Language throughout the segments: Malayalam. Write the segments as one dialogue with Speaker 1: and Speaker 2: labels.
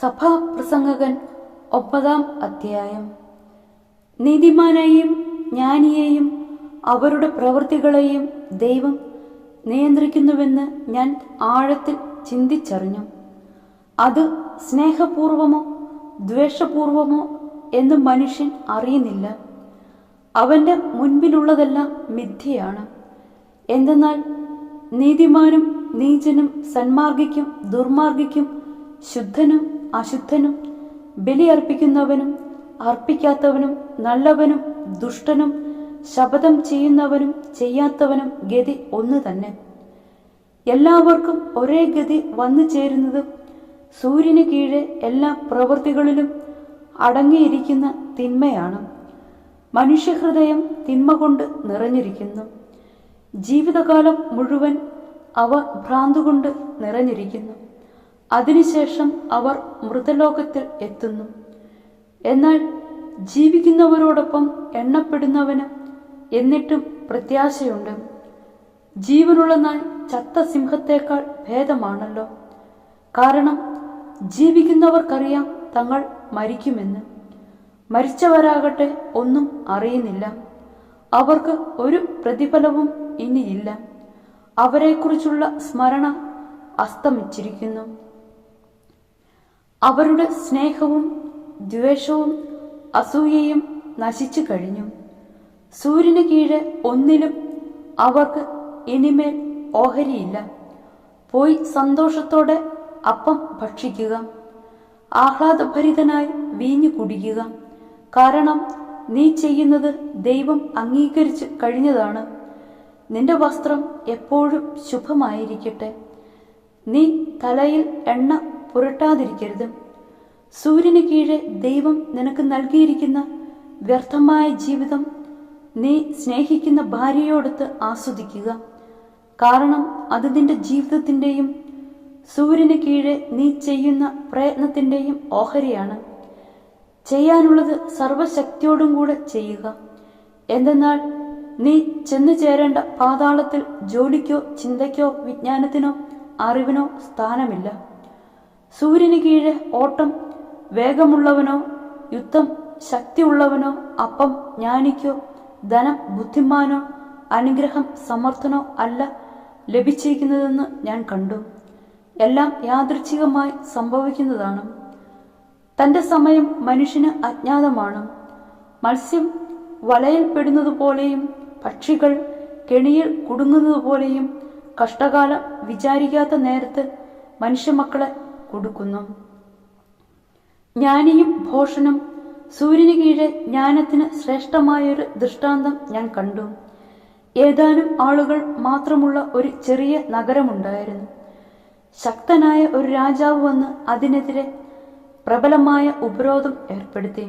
Speaker 1: സഭാപ്രസംഗകൻ 9-ാം അധ്യായം. നീതിമാനെയും ജ്ഞാനിയെയും അവരുടെ പ്രവൃത്തികളെയും ദൈവം നിയന്ത്രിക്കുന്നുവെന്ന് ഞാൻ ആഴത്തിൽ ചിന്തിച്ചറിഞ്ഞു. അത് സ്നേഹപൂർവമോ ദ്വേഷപൂർവമോ എന്ന് മനുഷ്യൻ അറിയുന്നില്ല. അവൻ്റെ മുൻപിലുള്ളതെല്ലാം മിഥ്യയാണ്. എന്തെന്നാൽ നീതിമാനും നീചനും സന്മാർഗിക്കും ദുർമാർഗിക്കും ശുദ്ധനും അശുദ്ധനും ബലിയർപ്പിക്കുന്നവനും അർപ്പിക്കാത്തവനും നല്ലവനും ദുഷ്ടനും ശപഥം ചെയ്യുന്നവനും ചെയ്യാത്തവനും ഗതി ഒന്ന് തന്നെ. എല്ലാവർക്കും ഒരേ ഗതി വന്നു ചേരുന്നത് സൂര്യന് കീഴെ എല്ലാ പ്രവൃത്തികളിലും അടങ്ങിയിരിക്കുന്ന തിന്മയാണ്. മനുഷ്യഹൃദയം തിന്മ കൊണ്ട് നിറഞ്ഞിരിക്കുന്നു. ജീവിതകാലം മുഴുവൻ അവർ ഭ്രാന്തുകൊണ്ട് നിറഞ്ഞിരിക്കുന്നു. അതിനുശേഷം അവർ മൃതലോകത്തിൽ എത്തുന്നു. എന്നാൽ ജീവിക്കുന്നവരോടൊപ്പം എണ്ണപ്പെടുന്നവന് എന്നിട്ടും പ്രത്യാശയുണ്ട്. ജീവനുള്ള നായ് ചത്ത സിംഹത്തേക്കാൾ ഭേദമാണല്ലോ. കാരണം ജീവിക്കുന്നവർക്കറിയാം തങ്ങൾ മരിക്കുമെന്ന്. മരിച്ചവരാകട്ടെ ഒന്നും അറിയുന്നില്ല. അവർക്ക് ഒരു പ്രതിഫലവും ഇനിയില്ല. അവരെക്കുറിച്ചുള്ള സ്മരണ അസ്തമിച്ചിരിക്കുന്നു. അവരുടെ സ്നേഹവും ദ്വേഷവും അസൂയയും നശിച്ചു കഴിഞ്ഞു. സൂര്യന് കീഴെ ഒന്നിലും അവർക്ക് ഇനിമേൽ ഓഹരിയില്ല. പോയി സന്തോഷത്തോടെ അപ്പം ഭക്ഷിക്കുക, ആഹ്ലാദഭരിതനായി വീഞ്ഞു കുടിക്കുക. കാരണം നീ ചെയ്യുന്നത് ദൈവം അംഗീകരിച്ച് കഴിഞ്ഞതാണ്. നിന്റെ വസ്ത്രം എപ്പോഴും ശുഭമായിരിക്കട്ടെ. നീ തലയിൽ എണ്ണ പുരട്ടാതിരിക്കരുത്. സൂര്യന് കീഴെ ദൈവം നിനക്ക് നൽകിയിരിക്കുന്ന വ്യർത്ഥമായ ജീവിതം നീ സ്നേഹിക്കുന്ന ഭാര്യയോടൊത്ത് ആസ്വദിക്കുക. കാരണം അത് നിന്റെ ജീവിതത്തിൻ്റെയും സൂര്യന് കീഴെ നീ ചെയ്യുന്ന പ്രയത്നത്തിൻ്റെയും ഓഹരിയാണ്. ചെയ്യാനുള്ളത് സർവശക്തിയോടും കൂടെ ചെയ്യുക. എന്തെന്നാൽ നീ ചെന്നു ചേരേണ്ട പാതാളത്തിൽ ജോലിക്കോ ചിന്തയ്ക്കോ വിജ്ഞാനത്തിനോ അറിവിനോ സ്ഥാനമില്ല. സൂര്യന് കീഴെ ഓട്ടം വേഗമുള്ളവനോ യുദ്ധം ശക്തിയുള്ളവനോ അപ്പം ജ്ഞാനിക്കോ ധനം ബുദ്ധിമാനോ അനുഗ്രഹം സമർത്ഥനോ അല്ല ലഭിച്ചിരിക്കുന്നതെന്ന് ഞാൻ കണ്ടു. എല്ലാം യാദൃച്ഛികമായി സംഭവിക്കുന്നതാണ്. തൻ്റെ സമയം മനുഷ്യന് അജ്ഞാതമാണ്. മത്സ്യം വലയിൽപ്പെടുന്നതുപോലെയും പക്ഷികൾ കെണിയിൽ കുടുങ്ങുന്നതുപോലെയും കഷ്ടകാലം വിചാരിക്കാത്ത നേരത്ത് മനുഷ്യമക്കളെ കൊടുക്കുന്നു. ജ്ഞാനിയും ഭോഷനും സൂര്യന് കീഴെ ജ്ഞാനത്തിന് ശ്രേഷ്ഠമായൊരു ദൃഷ്ടാന്തം ഞാൻ കണ്ടു. ഏതാനും ആളുകൾ മാത്രമുള്ള ഒരു ചെറിയ നഗരമുണ്ടായിരുന്നു. ശക്തനായ ഒരു രാജാവ് വന്ന് അതിനെതിരെ പ്രബലമായ ഉപരോധം ഏർപ്പെടുത്തി.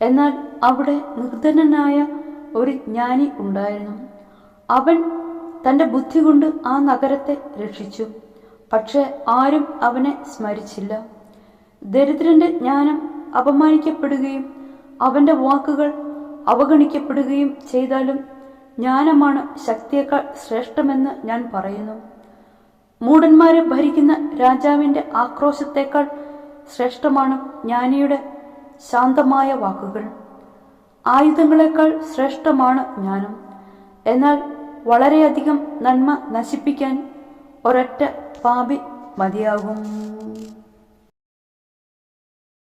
Speaker 1: എന്നാൽ അവിടെ നിർധനനായ ഒരു ജ്ഞാനി ഉണ്ടായിരുന്നു. അവൻ തൻ്റെ ബുദ്ധി കൊണ്ട് ആ നഗരത്തെ രക്ഷിച്ചു. പക്ഷെ ആരും അവനെ സ്മരിച്ചില്ല. ദരിദ്രന്റെ ജ്ഞാനം അപമാനിക്കപ്പെടുകയും അവൻ്റെ വാക്കുകൾ അവഗണിക്കപ്പെടുകയും ചെയ്താലും ജ്ഞാനമാണ് ശക്തിയേക്കാൾ ശ്രേഷ്ഠമെന്ന് ഞാൻ പറയുന്നു. മൂഢന്മാരെ ഭരിക്കുന്ന രാജാവിൻ്റെ ആക്രോശത്തേക്കാൾ ശ്രേഷ്ഠമാണ് ജ്ഞാനിയുടെ ശാന്തമായ വാക്കുകൾ. ആയുധങ്ങളെക്കാൾ ശ്രേഷ്ഠമാണ് ജ്ഞാനം. എന്നാൽ വളരെയധികം നന്മ നശിപ്പിക്കാൻ ഒരൊറ്റ പാപി മതിയാകും.